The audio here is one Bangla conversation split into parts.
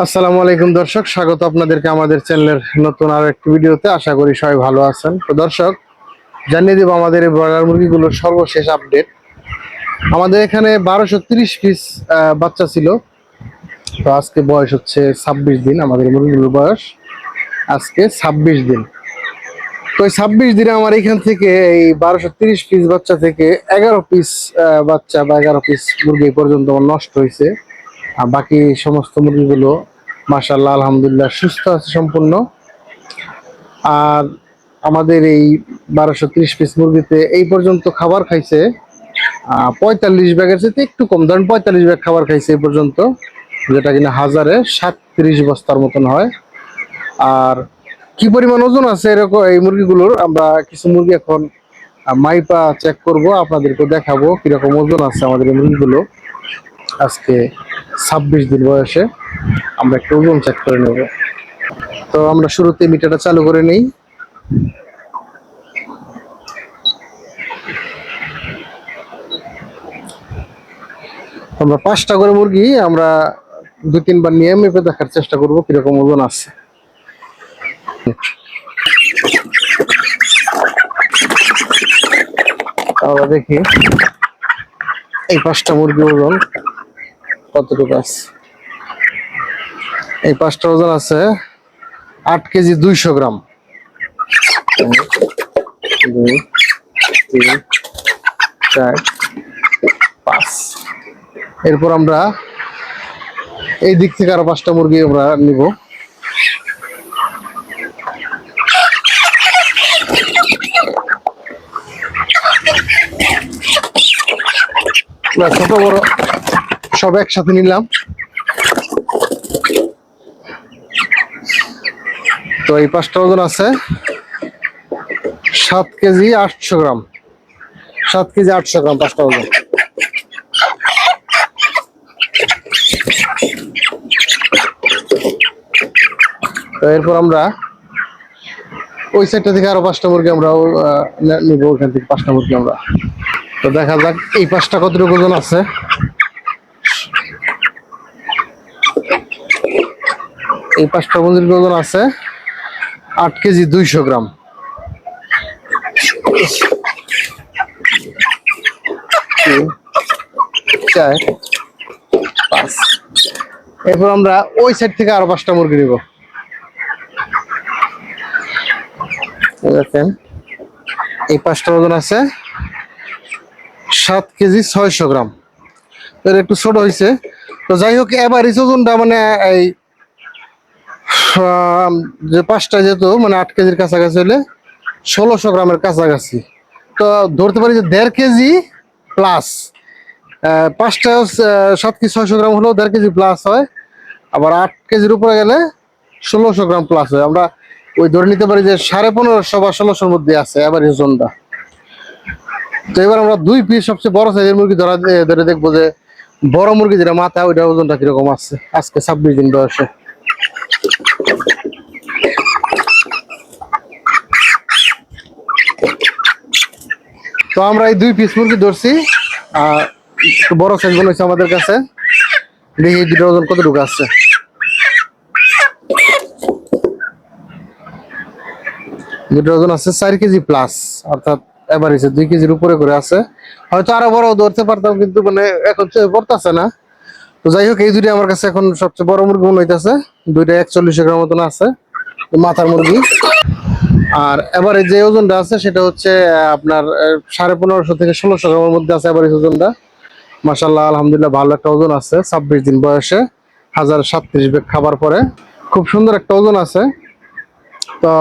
আসসালামু আলাইকুম দর্শক, স্বাগত আপনাদেরকে আমাদের চ্যানেলের নতুন আরো একটি ভিডিওতে। আশা করি সবাই ভালো আছেন। তো দর্শক, জানিয়ে দিব আমাদের এই ব্রয়লার মুরগিগুলোর সর্বশেষ আপডেট। আমাদের এখানে 1230 পিস বাচ্চা ছিল। তো আজকে বয়স হচ্ছে 26 দিন। আমাদের মুরগিগুলোর বয়স আজকে 26 দিন। তো এই 26 দিনে আমার এখান থেকে এই 1230 পিস বাচ্চা থেকে 11 পিস বাচ্চা বা 11 পিস মুরগি পর্যন্ত আমার নষ্ট হয়েছে। আর বাকি সমস্ত মুরগিগুলো মাশাআল্লাহ আলহামদুলিল্লাহ সুস্থ আছে সম্পূর্ণ। আর আমাদের এই 1230 পিস মুরগিতে এই পর্যন্ত খাবার খাইছে 45 ব্যাগের চেয়ে একটু কম, ধরেন 45 ব্যাগ খাবার খাইছে এই পর্যন্ত, যেটা কিনা 1037 বস্তার মতন হয়। আর কি পরিমাণ ওজন আছে এরকম এই মুরগিগুলোর, আমরা কিছু মুরগি এখন মাইপা চেক করব, আপনাদেরকে দেখাবো কিরকম ওজন আছে আমাদের এই মুরগিগুলো। আজকে 26 দিন বয়সে আমরা একটু ওজন চেক করে নেব। তো আমরা শুরুতে মিটারটা চালু করে নেই। আমরা 5টা করে মুরগি আমরা 2-3 বার নিয়ে মেপে দেখার চেষ্টা করব কিরকম ওজন আছে। আমরা দেখি এই 5টা মুরগি ওজন কতটুকু আছে। এই 5টা ওজন আছে 8 কেজি 200 গ্রাম। 1 2 3 4 5। এরপর আমরা এই দিক থেকে আরো 5টা মুরগি আমরা নিব। ছোট বড় সব একসাথে নিলাম। তো এই 5টা ওজন আছে 7 কেজি 800 গ্রাম। 7 কেজি 800 গ্রাম 5টা ওজন। তো এরপর আমরা ওই সাইডটা থেকে আরো 5টা মুরগি আমরা নিব, ওইখান থেকে 5টা মুরগি আমরা। তো দেখা যাক এই 5টা কতটুকু ওজন আছে। এই 5টা মুরগির ওজন আছে 8 কেজি 200 গ্রাম। এরপর আমরা ওই সাইড থেকে আরো 5টা মুরগি নিব। দেখেন এই 5টা ওজন আছে 7 কেজি 600 গ্রাম। এর একটু ছোট হয়েছে। তো যাই হোক, এভারেজ ওজনটা মানে এই যে 5টা যেহেতু মানে 8 কেজির কাছাকাছি হলে 1600 গ্রামের কাছাকাছি। তো ধরতে পারি যে 1.5 কেজি প্লাস। 5টা 7 কেজি 600 গ্রাম হলেও 1.5 কেজি প্লাস হয়। আবার 8 কেজির উপরে গেলে 1600 গ্রাম প্লাস হয়। আমরা ওই ধরে নিতে পারি যে 1550 বা 1600-র মধ্যে আছে এভারেজ ওজনটা। তো এবার আমরা 2 পিস সবচেয়ে বড় সাইজের মুরগি ধরে দেখবো যে বড় মুরগি যেটা মাথা, ওইটার ওজনটা কিরকম আছে আজকে 26 দিন বয়সে। তো আমরা এই 2 পিস মুরগি ধরছি, একটু বড় সাইজ মনে হচ্ছে আমাদের কাছে। দেখি এই দুটোর ওজন কতটুকু আছে। দুটোর ওজন আছে 4 কেজি প্লাস, অর্থাৎ এভারেজে 2 কেজির উপরে করে আছে। হয়তো আরো বড় ধরতে পারতাম, কিন্তু মানে এখন পড়তেছে না। তো যাই হোক, এই দুটো আমার কাছে এখন সবচেয়ে বড় মুরগি মনে হইতেছে। দুইটা 41 গ্রাম মতন আছে মাথার মুরগি। আর এবারে যে ওজনটা আছে সেটা হচ্ছে আপনার 1550 থেকে 1600 গ্রামের মধ্যে আছে এবারে ওজনটা। মাশাআল্লাহ আলহামদুলিল্লাহ ভালো একটা ওজন আছে 26 দিন বয়সে। 1037 ব্যাগ খাবার পরে খুব সুন্দর একটা ওজন আছে। তো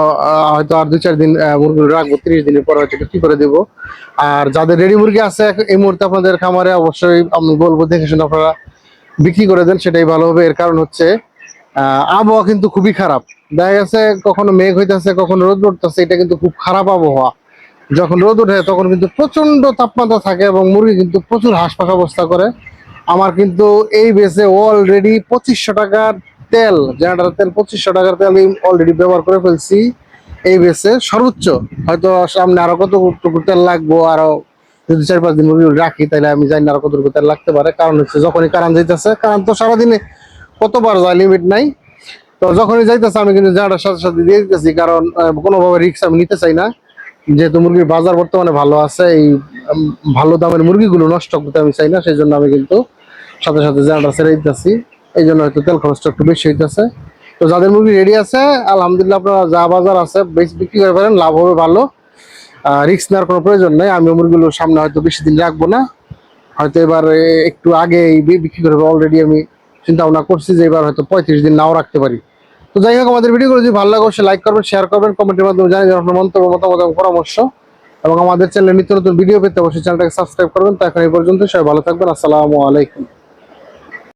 হয়তো আর 2-4 দিন মুরগি রাখবো, 30 দিনের পরে হয়তো কি করে দেবো। আর যাদের রেডি মুরগি আছে এই মুহূর্তে আপনাদের খামারে, অবশ্যই আমি বলবো দেখে শুনে আপনারা বিক্রি করে দেন, সেটাই ভালো হবে। এর কারণ হচ্ছে আবহাওয়া কিন্তু খুবই খারাপ। দেখা গেছে কখনো মেঘ হইতেছে, কখনো রোদ উঠতেছে। এটা কিন্তু খুব খারাপ আবহাওয়া। যখন রোদ ওঠে তখন কিন্তু প্রচন্ড তাপমাত্রা থাকে এবং মুরগি কিন্তু প্রচুর হাঁসফাঁস অবস্থা করে। আমার কিন্তু এই বেসে অলরেডি 2500 টাকার তেল, জেনারেটর তেল 2500 টাকার তেল আমি অলরেডি ব্যবহার করে ফেলছি এই বেসে সর্বোচ্চ। হয়তো সামনে আরো কতটুকু তেল লাগবো, আরো যদি 4-5 দিন মুরগি রাখি তাহলে আমি জানি না আরো কতটুকু তেল লাগতে পারে। কারণ হচ্ছে যখনই কারেন্ট যাইতেছে, কারণ তো সারাদিনে কতবার যায় লিমিট নাই। তো যখনই যাইতেছে আমি কিন্তু জায়গাটার সাথে সাথে দিয়ে দিতেছি, কারণ কোনোভাবে রিস্ক আমি নিতে চাই না। যেহেতু মুরগির বাজার বর্তমানে ভালো আছে, এই ভালো দামের মুরগিগুলো নষ্ট করতে আমি চাই না, সেই জন্য আমি কিন্তু সাথে সাথে জায়গাটা ছেড়ে দিতেছি। এই জন্য হয়তো তেল খরচটা একটু বেশি হইতেছে। তো যাদের মুরগি রেডি আছে আলহামদুলিল্লাহ, আপনারা যা বাজার আছে বেশ বিক্রি করে পারেন, লাভ হবে ভালো। রিস্ক নেওয়ার কোনো প্রয়োজন নেই। আমি মুরগিগুলো সামনে হয়তো বেশি দিন রাখবো না, হয়তো এবার একটু আগে বিক্রি করবো। অলরেডি আমি চিন্তা ভাবনা করছি যে এবার হয়তো 35 দিন নাও রাখতে পারি। তো যাই হোক, আমাদের ভিডিওগুলো যদি ভালো লাগে অবশ্যই লাইক করবেন, শেয়ার করবেন, কমেন্টের মাধ্যমে জানিয়ে আপনার মন্তব্য, মতামত এবং পরামর্শ। এবং আমাদের চ্যানেলে নিত্য নতুন ভিডিও পেতে অবশ্যই চ্যানেলটাকে সাবস্ক্রাইব করবেন। তো এখন এই পর্যন্ত, সবাই ভালো থাকবেন। আসসালামু আলাইকুম।